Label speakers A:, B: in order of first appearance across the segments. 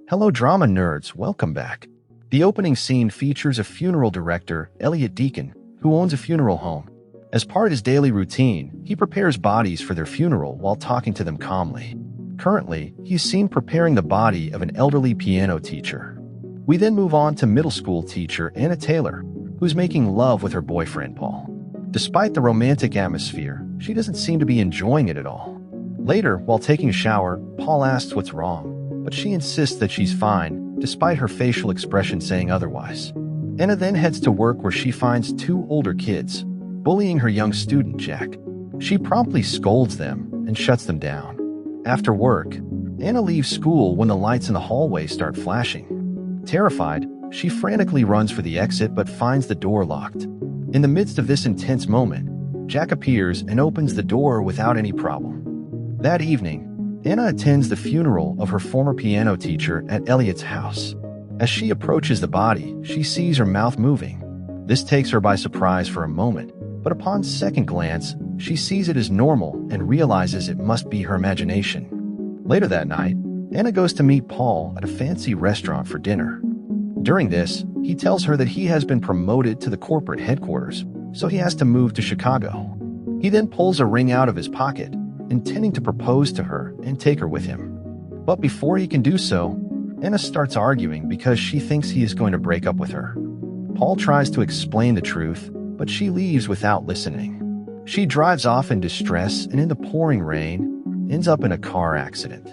A: Hello drama nerds, welcome back. The opening scene features a funeral director, Elliot Deacon, who owns a funeral home. As part of his daily routine, he prepares bodies for their funeral while talking to them calmly. Currently, he's seen preparing the body of an elderly piano teacher. We then move on to middle school teacher Anna Taylor, who's making love with her boyfriend Paul. Despite the romantic atmosphere, she doesn't seem to be enjoying it at all. Later, while taking a shower, Paul asks what's wrong, but she insists that she's fine, despite her facial expression saying otherwise. Anna then heads to work where she finds two older kids, bullying her young student Jack. She promptly scolds them and shuts them down. After work, Anna leaves school when the lights in the hallway start flashing. Terrified, she frantically runs for the exit but finds the door locked. In the midst of this intense moment, Jack appears and opens the door without any problem. That evening, Anna attends the funeral of her former piano teacher at Elliot's house. As she approaches the body, she sees her mouth moving. This takes her by surprise for a moment, but upon second glance, she sees it as normal and realizes it must be her imagination. Later that night, Anna goes to meet Paul at a fancy restaurant for dinner. During this, he tells her that he has been promoted to the corporate headquarters, so he has to move to Chicago. He then pulls a ring out of his pocket, intending to propose to her and take her with him. But before he can do so, Anna starts arguing because she thinks he is going to break up with her. Paul tries to explain the truth, but she leaves without listening. She drives off in distress and in the pouring rain, ends up in a car accident.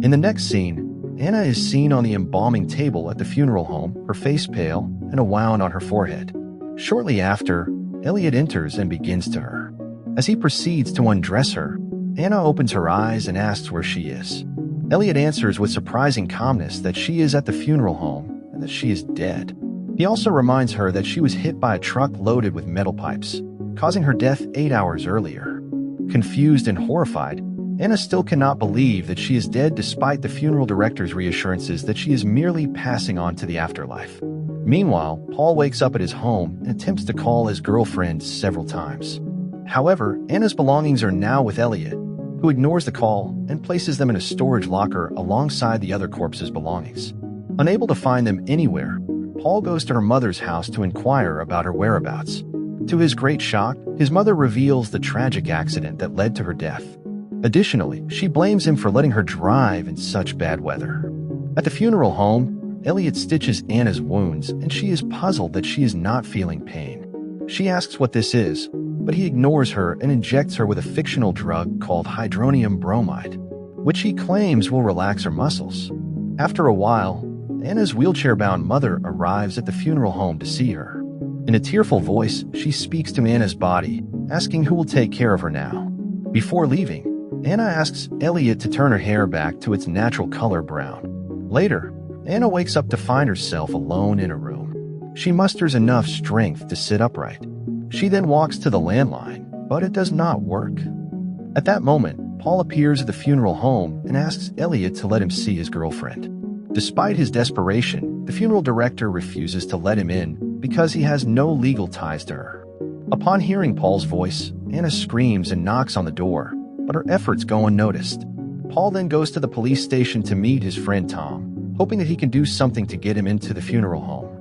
A: In the next scene, Anna is seen on the embalming table at the funeral home, her face pale and a wound on her forehead. Shortly after, Elliot enters and begins to her. As he proceeds to undress her, Anna opens her eyes and asks where she is. Elliot answers with surprising calmness that she is at the funeral home and that she is dead. He also reminds her that she was hit by a truck loaded with metal pipes, causing her death 8 hours earlier. Confused and horrified, Anna still cannot believe that she is dead despite the funeral director's reassurances that she is merely passing on to the afterlife. Meanwhile, Paul wakes up at his home and attempts to call his girlfriend several times. However, Anna's belongings are now with Elliot, who ignores the call and places them in a storage locker alongside the other corpse's belongings. Unable to find them anywhere, Paul goes to her mother's house to inquire about her whereabouts. To his great shock, his mother reveals the tragic accident that led to her death. Additionally, she blames him for letting her drive in such bad weather. At the funeral home, Elliot stitches Anna's wounds, and she is puzzled that she is not feeling pain. She asks what this is, but he ignores her and injects her with a fictional drug called hydronium bromide, which he claims will relax her muscles. After a while, Anna's wheelchair-bound mother arrives at the funeral home to see her. In a tearful voice, she speaks to Anna's body, asking who will take care of her now. Before leaving, Anna asks Elliot to turn her hair back to its natural color brown. Later, Anna wakes up to find herself alone in a room. She musters enough strength to sit upright. She then walks to the landline, but it does not work. At that moment, Paul appears at the funeral home and asks Elliot to let him see his girlfriend. Despite his desperation, the funeral director refuses to let him in because he has no legal ties to her. Upon hearing Paul's voice, Anna screams and knocks on the door, but her efforts go unnoticed. Paul then goes to the police station to meet his friend Tom, hoping that he can do something to get him into the funeral home.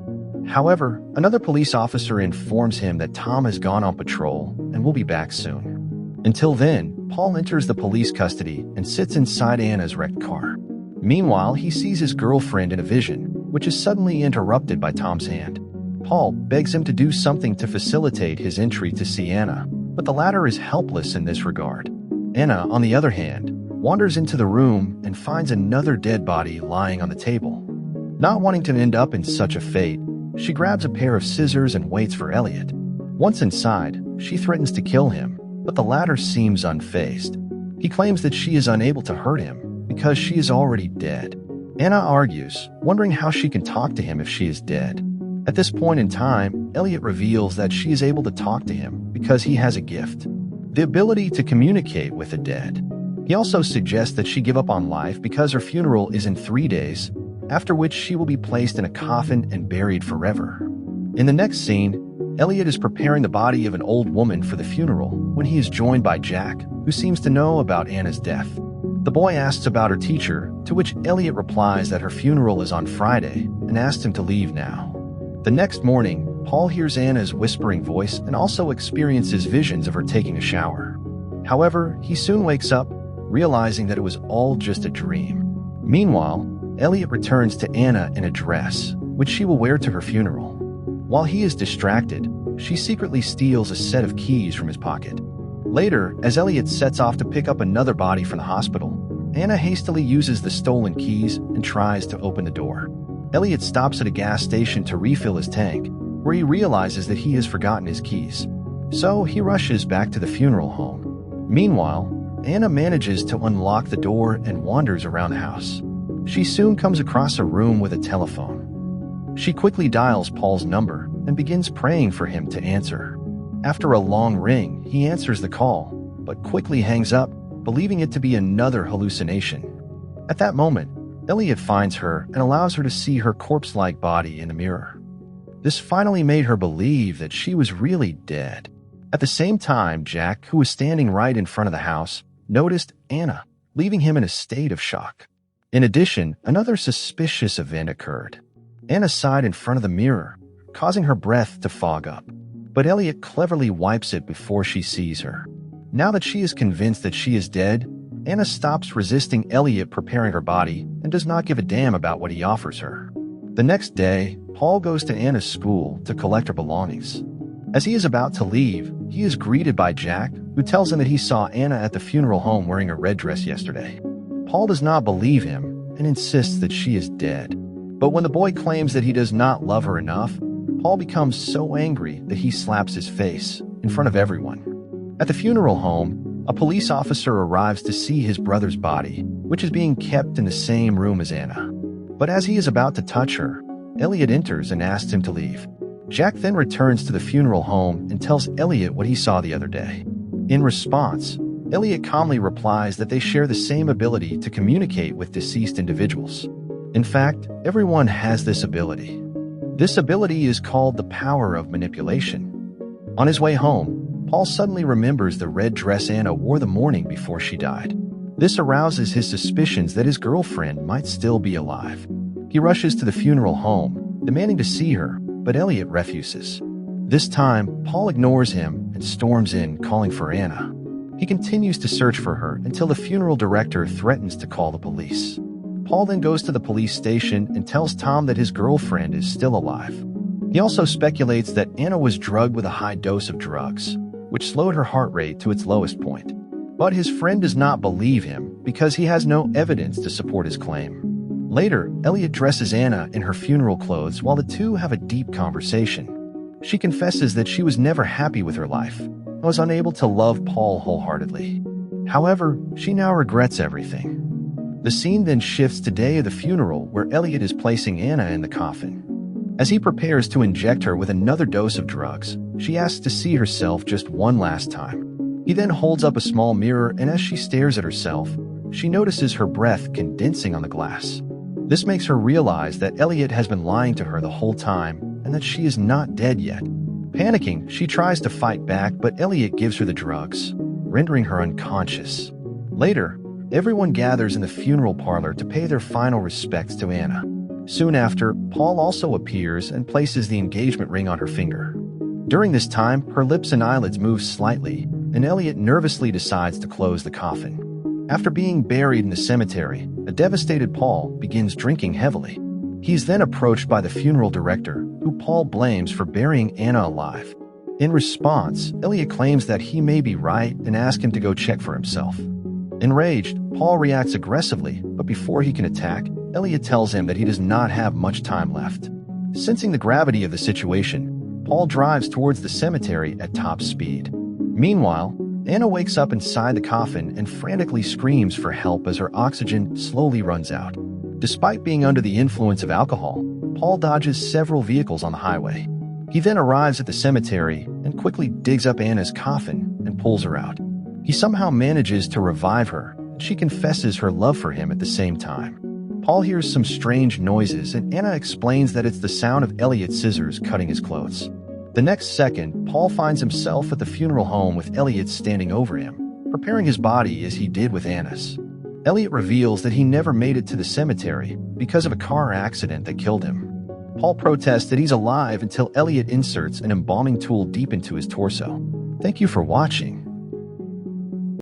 A: However, another police officer informs him that Tom has gone on patrol and will be back soon. Until then, Paul enters the police custody and sits inside Anna's wrecked car. Meanwhile, he sees his girlfriend in a vision, which is suddenly interrupted by Tom's hand. Paul begs him to do something to facilitate his entry to see Anna, but the latter is helpless in this regard. Anna, on the other hand, wanders into the room and finds another dead body lying on the table. Not wanting to end up in such a fate, she grabs a pair of scissors and waits for Elliot. Once inside, she threatens to kill him, but the latter seems unfazed. He claims that she is unable to hurt him because she is already dead. Anna argues, wondering how she can talk to him if she is dead. At this point in time, Elliot reveals that she is able to talk to him because he has a gift, the ability to communicate with the dead. He also suggests that she give up on life because her funeral is in 3 days, after which she will be placed in a coffin and buried forever. In the next scene, Elliot is preparing the body of an old woman for the funeral when he is joined by Jack, who seems to know about Anna's death. The boy asks about her teacher, to which Elliot replies that her funeral is on Friday and asks him to leave now. The next morning, Paul hears Anna's whispering voice and also experiences visions of her taking a shower. However, he soon wakes up, realizing that it was all just a dream. Meanwhile, Elliot returns to Anna in a dress, which she will wear to her funeral. While he is distracted, she secretly steals a set of keys from his pocket. Later, as Elliot sets off to pick up another body from the hospital, Anna hastily uses the stolen keys and tries to open the door. Elliot stops at a gas station to refill his tank, where he realizes that he has forgotten his keys. So he rushes back to the funeral home. Meanwhile, Anna manages to unlock the door and wanders around the house. She soon comes across a room with a telephone. She quickly dials Paul's number and begins praying for him to answer. After a long ring, he answers the call, but quickly hangs up, believing it to be another hallucination. At that moment, Elliot finds her and allows her to see her corpse-like body in the mirror. This finally made her believe that she was really dead. At the same time, Jack, who was standing right in front of the house, noticed Anna, leaving him in a state of shock. In addition, another suspicious event occurred. Anna sighed in front of the mirror, causing her breath to fog up. But Elliot cleverly wipes it before she sees her. Now that she is convinced that she is dead, Anna stops resisting Elliot preparing her body and does not give a damn about what he offers her. The next day, Paul goes to Anna's school to collect her belongings. As he is about to leave, he is greeted by Jack, who tells him that he saw Anna at the funeral home wearing a red dress yesterday. Paul does not believe him and insists that she is dead. But when the boy claims that he does not love her enough, Paul becomes so angry that he slaps his face in front of everyone. At the funeral home, a police officer arrives to see his brother's body, which is being kept in the same room as Anna. But as he is about to touch her, Elliot enters and asks him to leave. Jack then returns to the funeral home and tells Elliot what he saw the other day. In response, Elliot calmly replies that they share the same ability to communicate with deceased individuals. In fact, everyone has this ability. This ability is called the power of manipulation. On his way home, Paul suddenly remembers the red dress Anna wore the morning before she died. This arouses his suspicions that his girlfriend might still be alive. He rushes to the funeral home, demanding to see her, but Elliot refuses. This time, Paul ignores him and storms in, calling for Anna. He continues to search for her until the funeral director threatens to call the police. Paul then goes to the police station and tells Tom that his girlfriend is still alive. He also speculates that Anna was drugged with a high dose of drugs, which slowed her heart rate to its lowest point. But his friend does not believe him because he has no evidence to support his claim. Later, Elliot dresses Anna in her funeral clothes while the two have a deep conversation. She confesses that she was never happy with her life and was unable to love Paul wholeheartedly. However, she now regrets everything. The scene then shifts to day of the funeral where Elliot is placing Anna in the coffin. As he prepares to inject her with another dose of drugs, she asks to see herself just one last time. He then holds up a small mirror, and as she stares at herself, she notices her breath condensing on the glass. This makes her realize that Elliot has been lying to her the whole time and that she is not dead yet. Panicking, she tries to fight back, but Elliot gives her the drugs, rendering her unconscious. Later, everyone gathers in the funeral parlor to pay their final respects to Anna. Soon after, Paul also appears and places the engagement ring on her finger. During this time, her lips and eyelids move slightly, and Elliot nervously decides to close the coffin. After being buried in the cemetery, a devastated Paul begins drinking heavily. He is then approached by the funeral director, who Paul blames for burying Anna alive. In response, Elliot claims that he may be right and asks him to go check for himself. Enraged, Paul reacts aggressively, but before he can attack, Elliot tells him that he does not have much time left. Sensing the gravity of the situation, Paul drives towards the cemetery at top speed. Meanwhile, Anna wakes up inside the coffin and frantically screams for help as her oxygen slowly runs out. Despite being under the influence of alcohol, Paul dodges several vehicles on the highway. He then arrives at the cemetery and quickly digs up Anna's coffin and pulls her out. He somehow manages to revive her, and she confesses her love for him at the same time. Paul hears some strange noises, and Anna explains that it's the sound of Elliot's scissors cutting his clothes. The next second, Paul finds himself at the funeral home with Elliot standing over him, preparing his body as he did with Anna's. Elliot reveals that he never made it to the cemetery because of a car accident that killed him. Paul protests that he's alive until Elliot inserts an embalming tool deep into his torso. Thank you for watching.